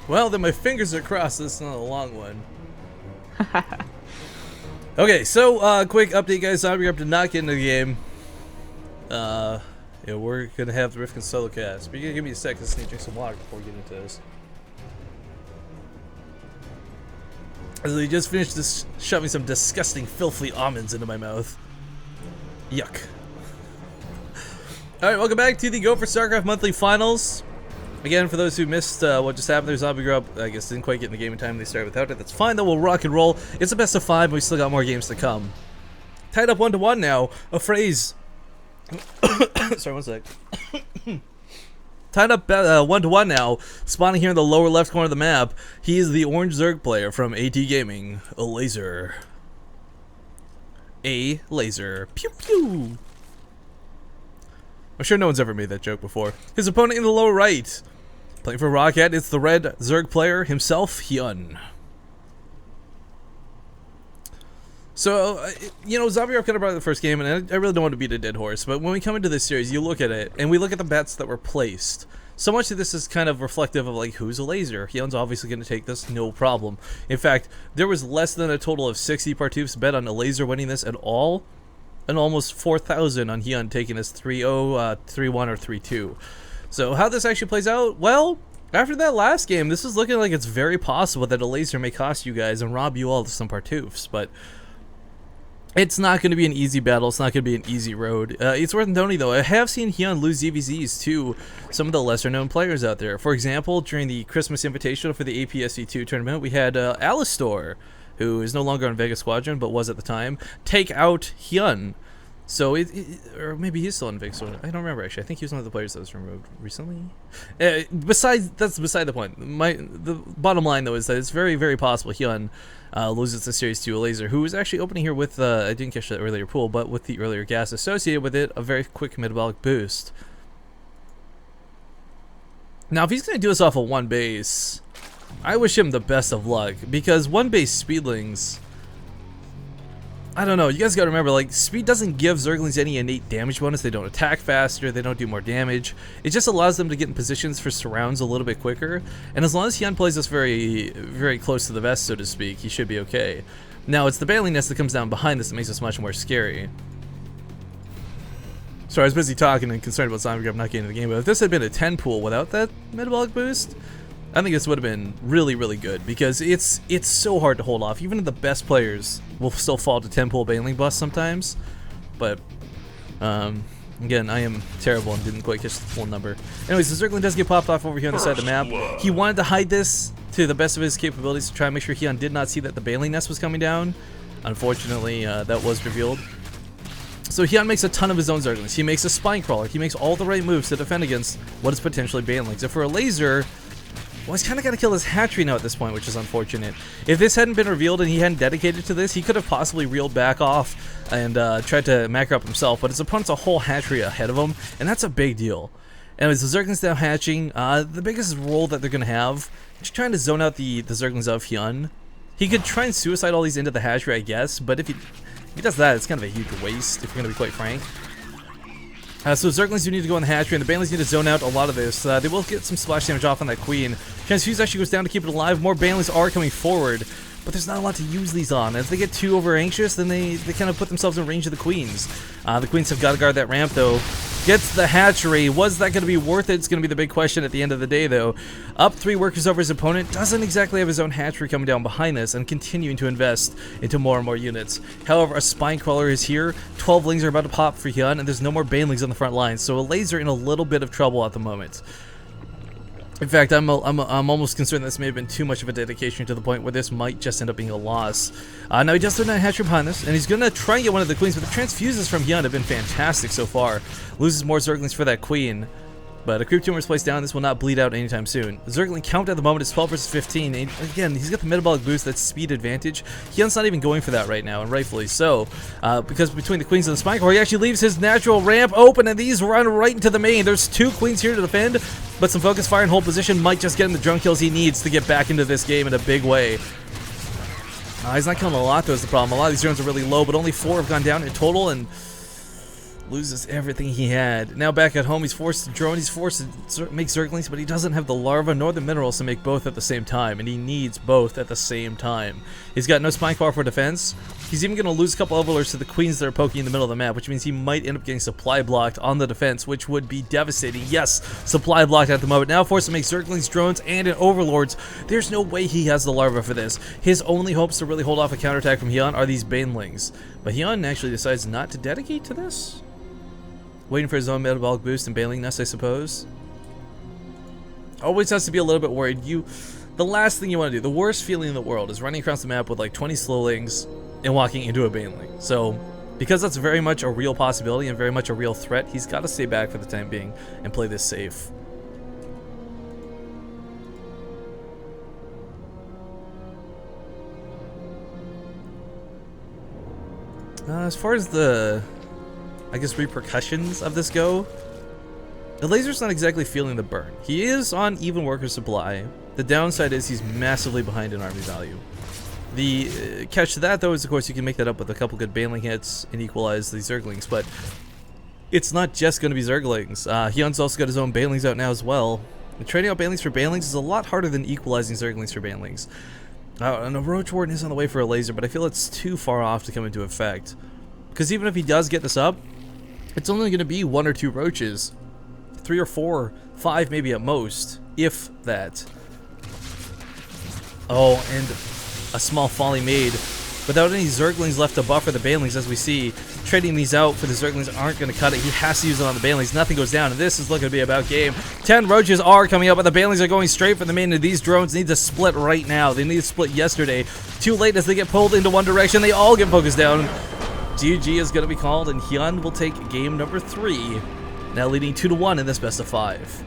Well, then my fingers are crossed. This is not a long one. Okay, so quick update, guys. Zombie up to not get into the game. Yeah, we're gonna have the Rifkin solo cast. But you gotta give me a sec. I just need to drink some water before we get into this. As we just finished this, shoving some disgusting, filthy almonds into my mouth. Yuck. All right, welcome back to the Go4StarCraft monthly finals. Again, for those who missed what just happened, their zombie group, I guess, didn't quite get in the game in time. They started without it. That's fine, though. We'll rock and roll. It's a best of 5, but we still got more games to come. Tied up 1-1 now. A phrase. Sorry, one sec. Tied up 1-1 now. Spawning here in the lower left corner of the map. He is the orange Zerg player from AT Gaming. Elazer. Elazer. Pew pew. I'm sure no one's ever made that joke before. His opponent in the lower right. Playing for Rocket, it's the red Zerg player himself, Hyun. So, you know, Zombie Arp kind of brought the first game, and I really don't want to beat a dead horse, but when we come into this series, you look at it, and we look at the bets that were placed. So much of this is kind of reflective of, like, who's Elazer. Hyun's obviously going to take this, no problem. In fact, there was less than a total of 60 partoofs bet on Elazer winning this at all, and almost 4,000 on Hyun taking this 3-0, 3-1, or 3-2. So how this actually plays out? Well, after that last game, this is looking like it's very possible that Elazer may cost you guys and rob you all of some partoofs, but it's not going to be an easy battle. It's not going to be an easy road. It's worth noting, though, I have seen Hyun lose EVZs to some of the lesser-known players out there. For example, during the Christmas Invitational for the APSC2 tournament, we had Elazer, who is no longer on Vega Squadron, but was at the time, take out Hyun. So, or maybe he's still in Vega Squadron. I don't remember, actually. I think he was one of the players that was removed recently. That's beside the point. The bottom line, though, is that it's very, very possible Hyun loses the series to Elazer, who was actually opening here with, I didn't catch the earlier pool, but with the earlier gas associated with it, a very quick metabolic boost. Now, if he's going to do this off of one base, I wish him the best of luck, because one base speedlings, I don't know, you guys gotta remember, like, speed doesn't give Zerglings any innate damage bonus. They don't attack faster, they don't do more damage. It just allows them to get in positions for surrounds a little bit quicker, and as long as Hyun plays this very, very close to the vest, so to speak, he should be okay. Now, it's the Baneling Nest that comes down behind this that makes this much more scary. Sorry, I was busy talking and concerned about Zombie Grab not getting in the game, but if this had been a 10 pool without that metabolic boost, I think this would have been really, really good, because it's so hard to hold off. Even the best players will still fall to 10 pool Baneling bust sometimes. But, again, I am terrible and didn't quite catch the full number. Anyways, the Zergling does get popped off over here on the side of the map. He wanted to hide this to the best of his capabilities to try and make sure Hyun did not see that the Baneling Nest was coming down. Unfortunately, that was revealed. So Hyun makes a ton of his own Zerglings. He makes a Spine Crawler. He makes all the right moves to defend against what is potentially Banelings. And for Elazer, well, he's kind of got to kill his hatchery now at this point, which is unfortunate. If this hadn't been revealed and he hadn't dedicated to this, he could have possibly reeled back off and tried to macro up himself, but his opponent's a whole hatchery ahead of him, and that's a big deal. Anyways, the Zerglings now hatching. The biggest role that they're going to have is trying to zone out the Zerglings of Hyun. He could try and suicide all these into the hatchery, I guess, but if he does that, it's kind of a huge waste, if you're going to be quite frank. So Zerglings do need to go in the hatchery, and the Banelings need to zone out a lot of this. They will get some splash damage off on that Queen. Transfuse actually goes down to keep it alive. More Banelings are coming forward, but there's not a lot to use these on. As they get too over anxious, then they kind of put themselves in range of the Queens. The Queens have got to guard that ramp, though. Gets the hatchery. Was that going to be worth it? It's going to be the big question at the end of the day, though. Up 3 workers over his opponent. Doesn't exactly have his own hatchery coming down behind this, and continuing to invest into more and more units. However, a Spine Crawler is here. 12 Lings are about to pop for Hyun, and there's no more Banelings on the front line, so Elazer in a little bit of trouble at the moment. In fact, I'm almost concerned this may have been too much of a dedication to the point where this might just end up being a loss. Now he does throw down a hatchery behind this, and he's going to try and get one of the Queens, but the transfuses from Hyun have been fantastic so far. Loses more Zerglings for that Queen, but a Creep Tumor is placed down. This will not bleed out anytime soon. The Zergling count at the moment is 12 versus 15, and again, he's got the metabolic boost, that's speed advantage. Hyun's not even going for that right now, and rightfully so, because between the Queens and the Spine Core, he actually leaves his natural ramp open, and these run right into the main. There's 2 Queens here to defend, but some focus fire and hold position might just get him the drone kills he needs to get back into this game in a big way. He's not killing a lot, though, is the problem. A lot of these drones are really low, but only 4 have gone down in total, and Loses everything he had. Now back at home, he's forced to drone, he's forced to make Zerglings, but he doesn't have the larva nor the minerals to make both at the same time, and he needs both at the same time. He's got no spine power for defense. He's even going to lose a couple levelers to the queens that are poking in the middle of the map, which means he might end up getting supply blocked on the defense, which would be devastating. Yes, supply blocked at the moment. Now forced to make Zerglings, drones, and an overlords. There's no way he has the larva for this. His only hopes to really hold off a counterattack from Hyun are these banelings. But Hyun actually decides not to dedicate to this. Waiting for his own metabolic boost and bailing nest, I suppose. Always has to be a little bit worried. The last thing you want to do, the worst feeling in the world, is running across the map with like 20 slowlings and walking into a baneling. So, because that's very much a real possibility and very much a real threat, he's got to stay back for the time being and play this safe. As far as the, I guess, repercussions of this go, Elazer's not exactly feeling the burn. He is on even worker supply. The downside is he's massively behind in army value. The catch to that, though, is of course you can make that up with a couple good baneling hits and equalize the Zerglings, but it's not just going to be Zerglings. Hyun's also got his own banelings out now as well. And trading out banelings for banelings is a lot harder than equalizing Zerglings for banelings. And a Roach Warden is on the way for Elazer, but I feel it's too far off to come into effect. Because even if he does get this up, it's only going to be 1 or 2 roaches. 3 or 4, 5 maybe at most, if that. Oh, and a small folly made. Without any Zerglings left to buffer the banelings, as we see, trading these out for the Zerglings aren't going to cut it. He has to use it on the banelings. Nothing goes down, and this is looking to be about game. 10 roaches are coming up, but the banelings are going straight for the main, and these drones need to split right now. They need to split yesterday. Too late as they get pulled into one direction. They all get focused down. GG is going to be called, and Hyun will take game number 3. Now leading 2-1 in this best of 5.